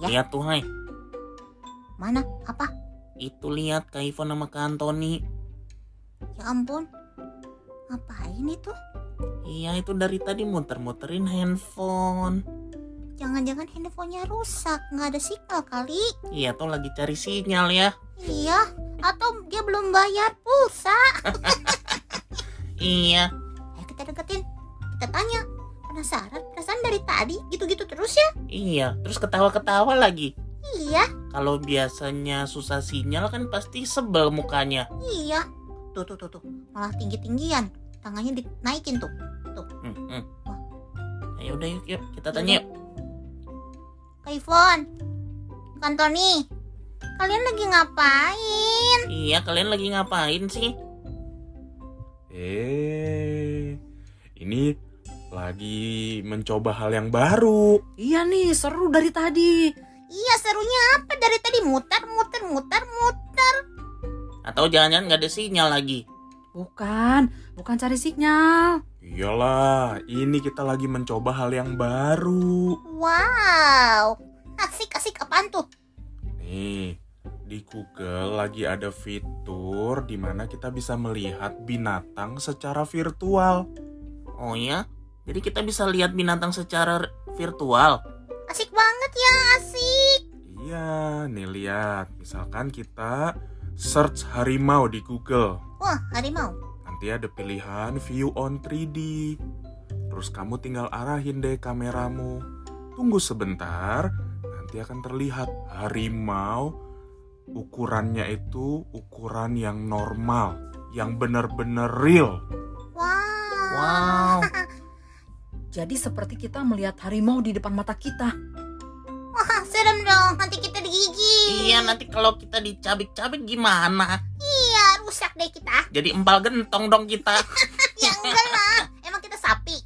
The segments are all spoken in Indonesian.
Ya. Lihat tuh, Hai. Mana? Apa? Itu lihat Kak Ivon sama Kak Antoni. Ya ampun. Ngapain itu? Iya, itu dari tadi muter-muterin handphone. Jangan-jangan handphonenya rusak, nggak ada sinyal kali. Iya, tuh lagi cari sinyal ya. Iya, atau dia belum bayar pulsa. Iya. Ayo kita deketin, kita tanya. Penasaran dari tadi gitu-gitu terus ya? Iya, terus ketawa-ketawa lagi. Iya, Kalau biasanya susah sinyal kan pasti sebel mukanya. iya. Tuh, malah tinggi-tinggian. Tangannya dinaikin tuh. Ayo udah yuk, kita tanya yuk. Kak Ivon, Kak Antoni, kalian lagi ngapain? Iya, kalian lagi ngapain sih? Ini lagi mencoba hal yang baru. Iya nih, seru dari tadi. Iya, serunya apa dari tadi? Muter. Atau jangan-jangan nggak ada sinyal lagi? Bukan cari sinyal. Iyalah, ini kita lagi mencoba hal yang baru. Wow, asik apaan tuh? Nih, di Google lagi ada fitur di mana kita bisa melihat binatang secara virtual. Oh ya? Jadi kita bisa lihat binatang secara virtual? Asik banget ya, asik. Iya, nih lihat. Misalkan kita search harimau di Google. Wah, harimau. Nanti ada pilihan view on 3D. Terus kamu tinggal arahin deh kameramu. Tunggu sebentar, nanti akan terlihat harimau. Ukurannya itu ukuran yang normal, yang benar-benar real. Wow. Jadi seperti kita melihat harimau di depan mata kita. Wah, serem dong. Nanti kita digigit. Iya, nanti kalau kita dicabik-cabik gimana? Iya, rusak deh kita. Jadi empal gentong dong kita. Ya enggak lah. Emang kita sapi.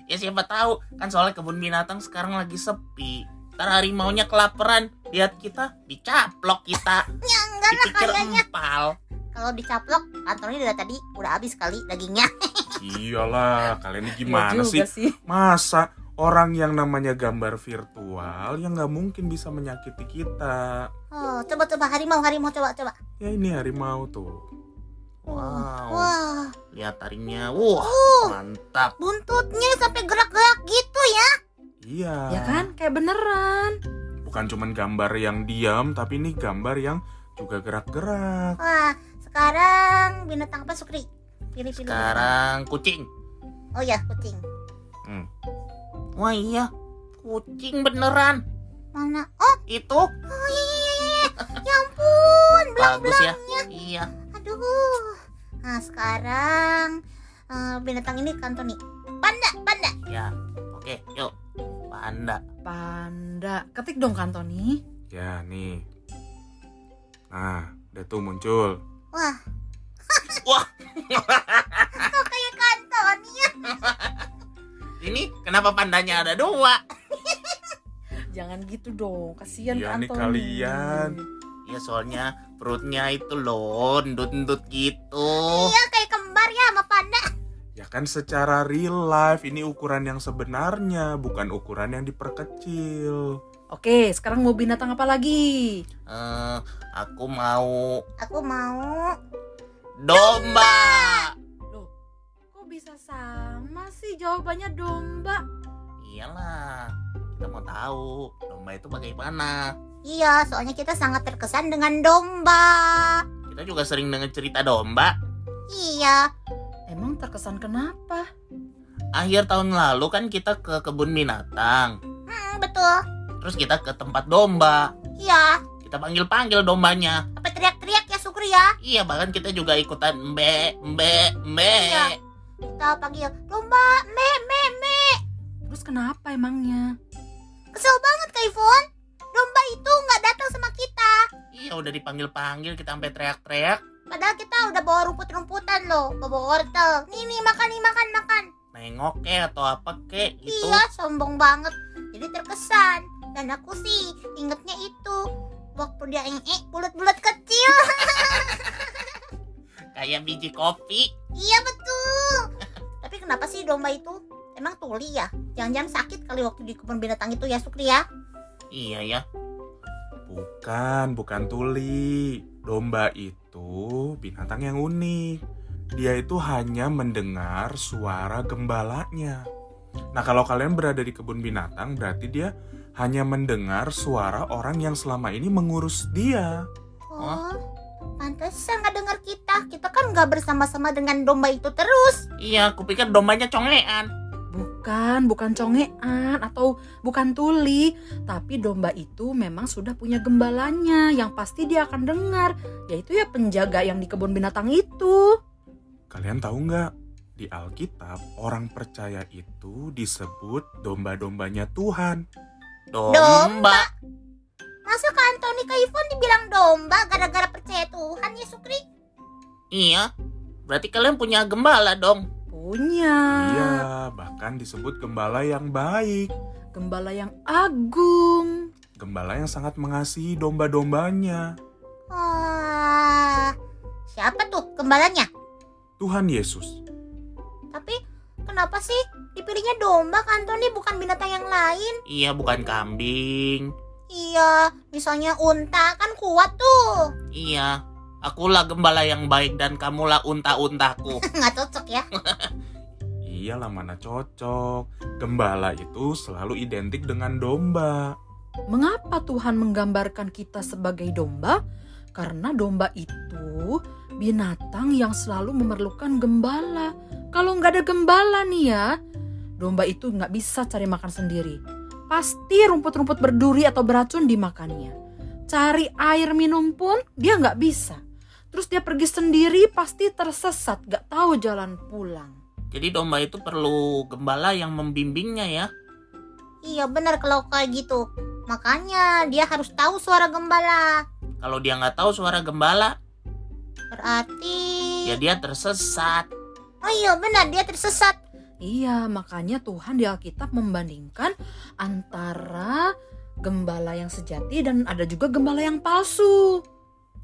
Ya siapa tahu, kan soalnya kebun binatang sekarang lagi sepi. Ntar harimaunya kelaparan, lihat kita, dicaplok kita. Ya enggak lah Dipikir kayaknya. empal. Kalau dicaplok, kantornya dari tadi udah habis kali dagingnya. Iyalah, kalian ini Iya gimana juga sih? Masa orang yang namanya gambar virtual yang nggak mungkin bisa menyakiti kita? Oh, coba harimau coba. Ya ini harimau tuh. Wow. Wah, Lihat taringnya. Wah, mantap. buntutnya sampai gerak-gerak gitu ya. Iya. Ya kan, kayak beneran. Bukan cuman gambar yang diam, tapi ini gambar yang juga gerak-gerak. Wah, sekarang binatang apa, Sukri? Pilih. Sekarang kucing. Oh ya, kucing. Wah iya, kucing beneran. Mana? Oh, Itu iya. Ya ampun, bagus ya. belang-belangnya. Iya. Aduh. Nah, sekarang binatang ini Kantoni. Panda. Ya, oke, yuk. Panda. Ketik dong Kantoni. Ya nih. Nah, udah tuh muncul. Wah, Wah, kok kayak Kantoni ya? ini kenapa pandanya ada dua? Jangan gitu dong, kasihan Iya nih Kantoni. kalian. Ya soalnya perutnya itu loh, ndut-ndut gitu. Iya, kayak kembar ya sama panda. Ya kan secara real life ini ukuran yang sebenarnya, bukan ukuran yang diperkecil. Oke, sekarang mau binatang apa lagi? Aku mau Aku mau domba. Loh, kok bisa sama sih jawabannya domba? Iyalah, kita mau tahu domba itu bagaimana. Iya, soalnya kita sangat terkesan dengan domba. Kita juga sering dengar cerita domba. Iya. Emang terkesan kenapa? Akhir tahun lalu kan kita ke kebun binatang. Betul. Terus kita ke tempat domba. Iya. Kita panggil-panggil dombanya. Sampai teriak-teriak ya, Sukri ya. Iya, bahkan kita juga ikutan mbe. Iya. Kita panggil domba, me. Terus kenapa emangnya? Kesel banget Kak Ivon. Domba itu nggak datang sama kita. Iya, udah dipanggil-panggil, kita sampai teriak-teriak. Padahal kita udah bawa rumput-rumputan loh, bawa wortel. Nih, makan. Nengok atau apa gitu. Iya, sombong banget. Jadi terkesan. Dan aku sih ingetnya itu waktu dia bulat-bulat kecil. Kayak biji kopi. Iya betul. Tapi kenapa sih domba itu? Emang tuli ya? Jangan-jangan sakit kali waktu di kebun binatang itu ya, Sukri ya? Iya ya. Bukan tuli. Domba itu binatang yang unik. Dia itu hanya mendengar suara gembalanya. Nah, kalau kalian berada di kebun binatang, berarti dia hanya mendengar suara orang yang selama ini mengurus dia. Oh, pantesan nggak dengar kita. Kita kan nggak bersama-sama dengan domba itu terus. Iya, aku pikir dombanya congean. Bukan congean atau bukan tuli, tapi domba itu memang sudah punya gembalanya yang pasti dia akan dengar, yaitu ya penjaga yang di kebun binatang itu. Kalian tahu nggak? Di Alkitab, orang percaya itu disebut domba-dombanya Tuhan. Domba. Masa Kak Antoni Kak Ivon dibilang domba gara-gara percaya Tuhan ya Sukri? Iya. Berarti kalian punya gembala dong. Punya. Iya, bahkan disebut gembala yang baik. Gembala yang agung. Gembala yang sangat mengasihi domba-dombanya. Siapa tuh gembalanya? Tuhan Yesus. Tapi kenapa sih dipilihnya domba Kak Antoni bukan binatang yang lain? Iya, bukan kambing. Iya, misalnya unta kan kuat tuh. Iya. Akulah gembala yang baik dan kamulah unta-untaku. Nggak cocok ya? Iyalah, mana cocok. Gembala itu selalu identik dengan domba. Mengapa Tuhan menggambarkan kita sebagai domba? Karena domba itu binatang yang selalu memerlukan gembala. Kalau nggak ada gembala nih ya, domba itu nggak bisa cari makan sendiri. Pasti rumput-rumput berduri atau beracun dimakannya. Cari air minum pun dia nggak bisa. Terus dia pergi sendiri pasti tersesat, nggak tahu jalan pulang. Jadi domba itu perlu gembala yang membimbingnya ya. Iya benar kalau kayak gitu. Makanya dia harus tahu suara gembala. Kalau dia nggak tahu suara gembala, Berarti... ya dia tersesat. Oh iya benar, dia tersesat. Iya, makanya Tuhan di Alkitab membandingkan antara gembala yang sejati dan ada juga gembala yang palsu.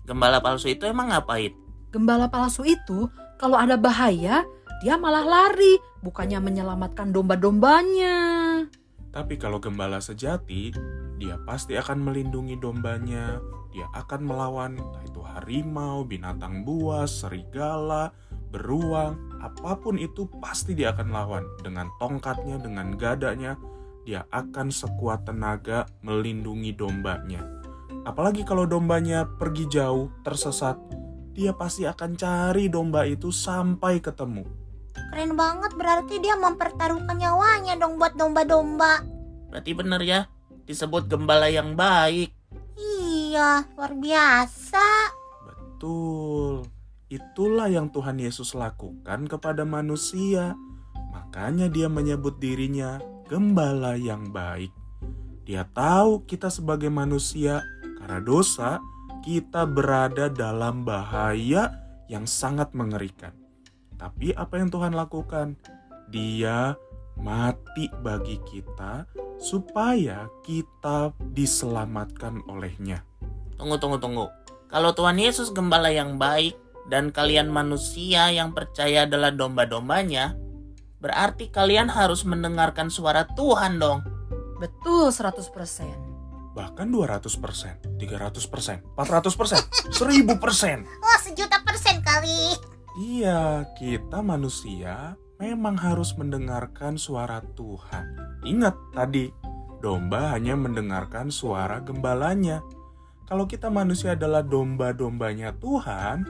Gembala palsu itu emang ngapain? Gembala palsu itu kalau ada bahaya, dia malah lari, bukannya menyelamatkan domba-dombanya. Tapi kalau gembala sejati, dia pasti akan melindungi dombanya. Dia akan melawan entah itu harimau, binatang buas, serigala, beruang, apapun itu pasti dia akan lawan. Dengan tongkatnya, dengan gadanya, dia akan sekuat tenaga melindungi dombanya. Apalagi kalau dombanya pergi jauh, tersesat, dia pasti akan cari domba itu sampai ketemu. Keren banget, berarti dia mempertaruhkan nyawanya dong buat domba-domba. Berarti bener ya, disebut gembala yang baik. Iya, luar biasa. Betul, itulah yang Tuhan Yesus lakukan kepada manusia. Makanya dia menyebut dirinya gembala yang baik. Dia tahu kita sebagai manusia, karena dosa, kita berada dalam bahaya yang sangat mengerikan. Tapi apa yang Tuhan lakukan? Dia mati bagi kita supaya kita diselamatkan olehnya. Tunggu. Kalau Tuhan Yesus gembala yang baik dan kalian manusia yang percaya adalah domba-dombanya, berarti kalian harus mendengarkan suara Tuhan dong. Betul 100%. Bahkan 200%, 300%, 400%, 1000%. Wah, 1.000.000% kali. Iya, kita manusia memang harus mendengarkan suara Tuhan. Ingat tadi, domba hanya mendengarkan suara gembalanya. Kalau kita manusia adalah domba-dombanya Tuhan,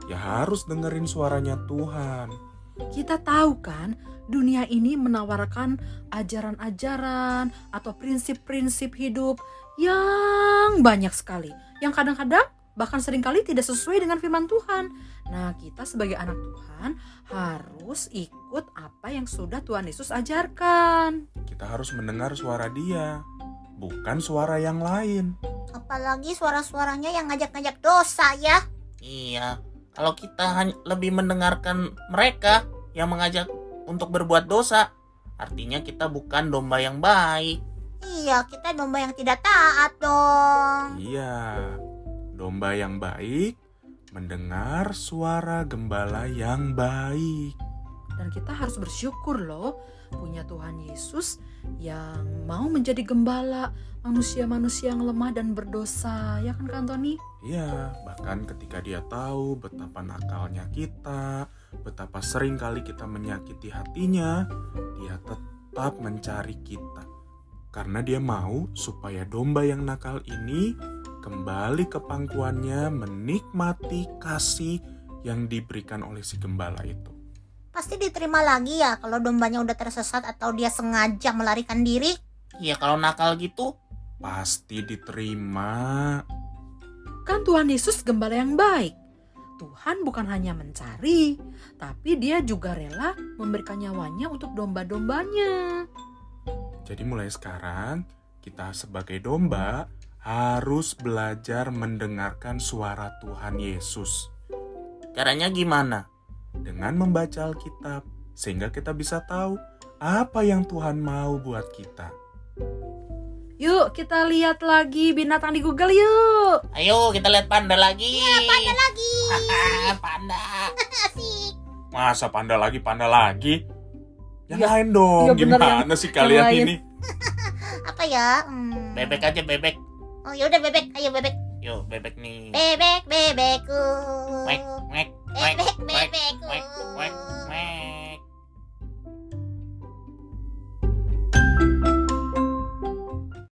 ya harus dengerin suaranya Tuhan. Kita tahu kan, dunia ini menawarkan ajaran-ajaran atau prinsip-prinsip hidup yang banyak sekali. Yang kadang-kadang bahkan seringkali tidak sesuai dengan firman Tuhan. Nah, kita sebagai anak Tuhan harus ikut apa yang sudah Tuhan Yesus ajarkan. Kita harus mendengar suara Dia, bukan suara yang lain. Apalagi suara-suaranya yang ngajak-ngajak dosa ya. Iya, kalau kita lebih mendengarkan mereka yang mengajak untuk berbuat dosa, artinya kita bukan domba yang baik. Iya, kita domba yang tidak taat dong. Iya, domba yang baik mendengar suara gembala yang baik. Dan kita harus bersyukur loh punya Tuhan Yesus yang mau menjadi gembala manusia-manusia yang lemah dan berdosa. Ya kan Kak Antoni? Iya, bahkan ketika dia tahu betapa nakalnya kita, betapa sering kali kita menyakiti hatinya, dia tetap mencari kita. Karena dia mau supaya domba yang nakal ini kembali ke pangkuannya menikmati kasih yang diberikan oleh si gembala itu. Pasti diterima lagi ya kalau dombanya udah tersesat atau dia sengaja melarikan diri. Iya, kalau nakal gitu. Pasti diterima. Kan Tuhan Yesus gembala yang baik. Tuhan bukan hanya mencari, tapi dia juga rela memberikan nyawanya untuk domba-dombanya. Jadi mulai sekarang, kita sebagai domba harus belajar mendengarkan suara Tuhan Yesus Caranya gimana? dengan membaca Alkitab, sehingga kita bisa tahu apa yang Tuhan mau buat kita. Yuk kita lihat lagi binatang di Google yuk. Ayo kita lihat panda lagi. Iya, panda lagi. Panda. Asik. Masa panda lagi? Yang Ya, lain dong, ya bener, gimana sih kalian lain. ini? Apa ya? Bebek aja, bebek. Oh, yaudah bebek. Ayo bebek. Yuk, bebek nih. Bebek, bebekku.